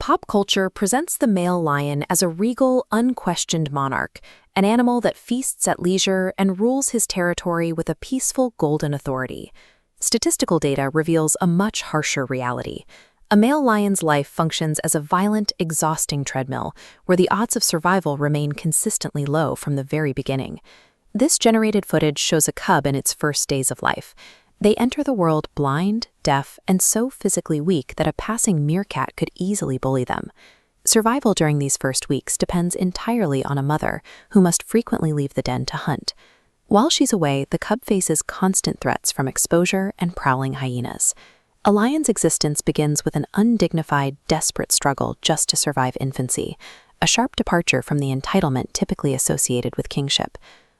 Pop culture presents the male lion as a regal, unquestioned monarch, an animal that feasts at leisure and rules his territory with a peaceful golden authority. Statistical data reveals a much harsher reality. A male lion's life functions as a violent, exhausting treadmill, where the odds of survival remain consistently low from the very beginning. This generated footage shows a cub in its first days of life. They enter the world blind, deaf, and so physically weak that a passing meerkat could easily bully them. Survival during these first weeks depends entirely on a mother, who must frequently leave the den to hunt. While she's away, the cub faces constant threats from exposure and prowling hyenas. A lion's existence begins with an undignified, desperate struggle just to survive infancy, a sharp departure from the entitlement typically associated with kingship.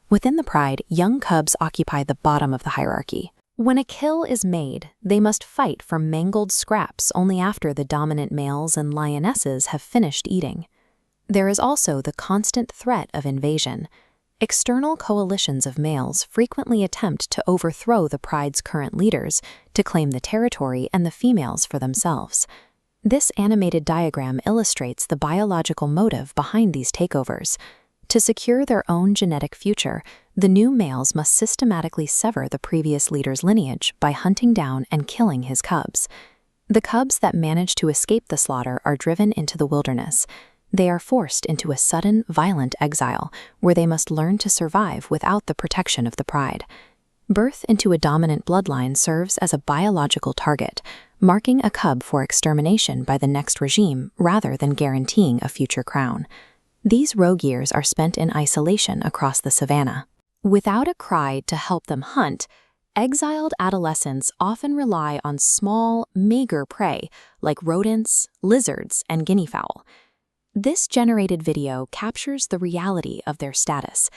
Within the pride, young cubs occupy the bottom of the hierarchy. When a kill is made, they must fight for mangled scraps only after the dominant males and lionesses have finished eating. There is also the constant threat of invasion. External coalitions of males frequently attempt to overthrow the pride's current leaders to claim the territory and the females for themselves. This animated diagram illustrates the biological motive behind these takeovers. To secure their own genetic future, the new males must systematically sever the previous leader's lineage by hunting down and killing his cubs. The cubs that manage to escape the slaughter are driven into the wilderness. They are forced into a sudden, violent exile, where they must learn to survive without the protection of the pride. Birth into a dominant bloodline serves as a biological target, marking a cub for extermination by the next regime rather than guaranteeing a future crown. These rogue years are spent in isolation across the savanna. Without a cry to help them hunt, exiled adolescents often rely on small, meager prey like rodents, lizards, and guinea fowl. This generated video captures the reality of their status.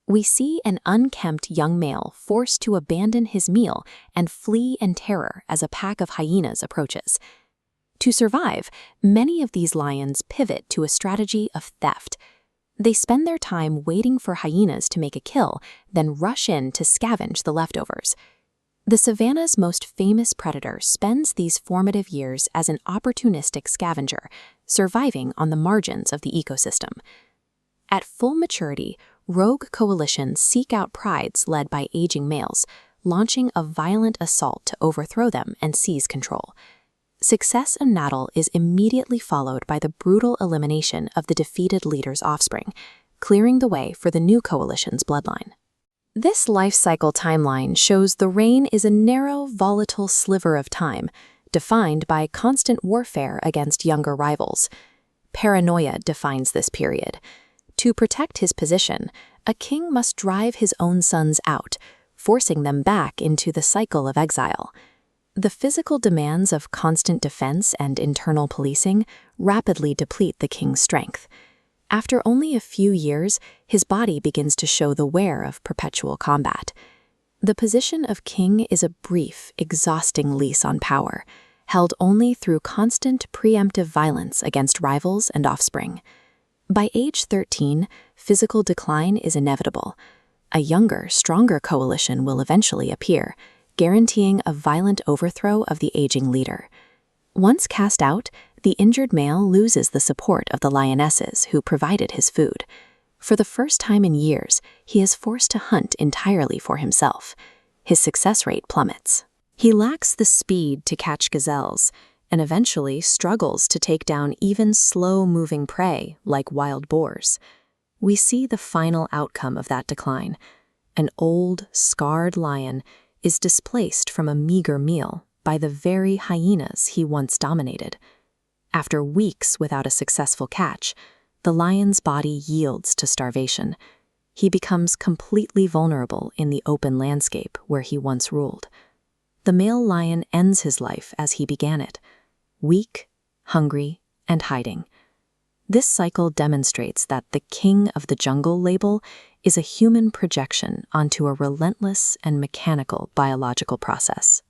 We see an unkempt young male forced to abandon his meal and flee in terror as a pack of hyenas approaches. To survive, many of these lions pivot to a strategy of theft. They spend their time waiting for hyenas to make a kill, then rush in to scavenge the leftovers. The savanna's most famous predator spends these formative years as an opportunistic scavenger, surviving on the margins of the ecosystem. At full maturity, rogue coalitions seek out prides led by aging males, launching a violent assault to overthrow them and seize control. Success in battle is immediately followed by the brutal elimination of the defeated leader's offspring, clearing the way for the new coalition's bloodline. This life cycle timeline shows the reign is a narrow, volatile sliver of time, defined by constant warfare against younger rivals. Paranoia defines this period. To protect his position, a king must drive his own sons out, forcing them back into the cycle of exile. The physical demands of constant defense and internal policing rapidly deplete the king's strength. After only a few years, his body begins to show the wear of perpetual combat. The position of king is a brief, exhausting lease on power, held only through constant preemptive violence against rivals and offspring. By age 13, physical decline is inevitable. A younger, stronger coalition will eventually appear, guaranteeing a violent overthrow of the aging leader. Once cast out, the injured male loses the support of the lionesses who provided his food. For the first time in years, he is forced to hunt entirely for himself. His success rate plummets. He lacks the speed to catch gazelles, and eventually struggles to take down even slow-moving prey like wild boars. We see the final outcome of that decline. An old, scarred lion is displaced from a meager meal by the very hyenas he once dominated. After weeks without a successful catch, the lion's body yields to starvation. He becomes completely vulnerable in the open landscape where he once ruled. The male lion ends his life as he began it, weak, hungry, and hiding. This cycle demonstrates that the king of the jungle label is a human projection onto a relentless and mechanical biological process.